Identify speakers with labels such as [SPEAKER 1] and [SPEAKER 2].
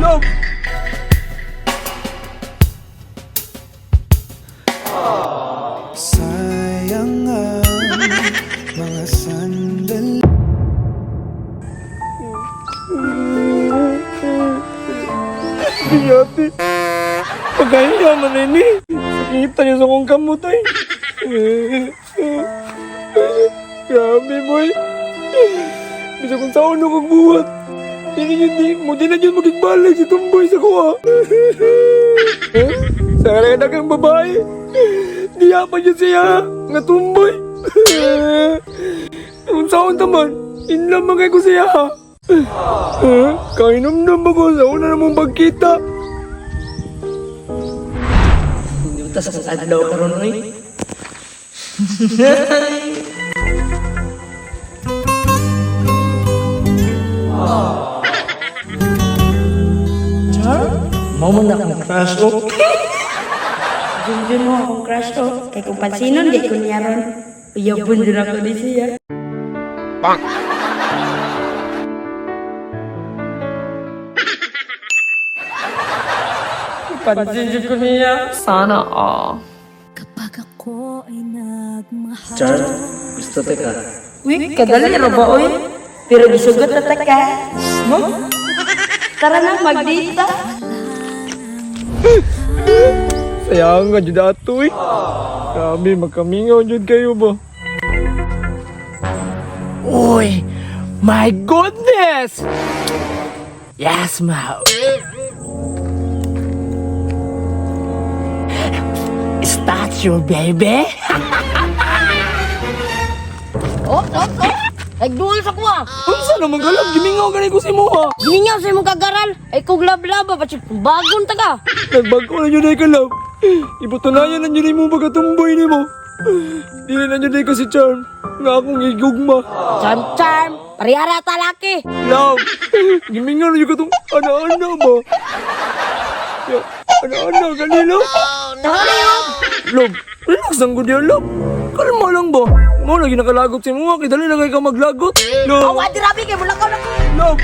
[SPEAKER 1] Love!
[SPEAKER 2] Sayang ang mga sandali.
[SPEAKER 1] Ate, pagkahiya man ini. Sakita niyo sa kong kamot ay. Grabe boy. Bisa kung saan ako buhat. Di na dyan magigbalay si Tumboy sa kuha. Sa kanya kang babae. Di pa dyan siya nga Tumboy. Kung saan naman, inlamang ko siya. Kainom-nam ako sa una namang pagkita.
[SPEAKER 3] Hindi mo tas kung adlaw karon oy. Char? Mau man akong crush ko.
[SPEAKER 4] Junjun mo akong crush ko. Kaya kung pansinon, di ko niya ron. Uyabon din ako di siya.
[SPEAKER 1] Pansin ko niya.
[SPEAKER 3] Sana all.
[SPEAKER 5] Kapag ako ay nagmahal.
[SPEAKER 3] Char, gusto ka.
[SPEAKER 4] Uy, kadali ro ba, uy? Pero gisugot na taka. Mo? Tara na, magdita.
[SPEAKER 1] Sayang nga dyan ato eh. Grabe, magkamingaw dyan kayo ba?
[SPEAKER 3] Uy, my goodness! Yes, ma. Is that your baby?
[SPEAKER 6] Oh. Nagduol sa kuha.
[SPEAKER 1] Unsa naman galang, gimingaw ganay ko si Moha.
[SPEAKER 6] Gininyaw sa imong kagaran. Ay kog lablaba pa bagon ta ka.
[SPEAKER 1] Nagbago na yun ay kalab. Ibutunayan na yun mo pagkatumboy ni mo. Dili na yun ay kasi Charm. Nga akong igugma.
[SPEAKER 6] Charm. Parihara ta laki.
[SPEAKER 1] Love, gimingaw na yun katong ana-ana ba? Ya, ana-ana, ganilo. Love, relax lang ko diyan, love. Kalma lang ba? Mo lagi nakalagot si Moha, kaya dali na kayo ka maglagot. Love,
[SPEAKER 6] Awa di rabi kay mula ko na.
[SPEAKER 1] love,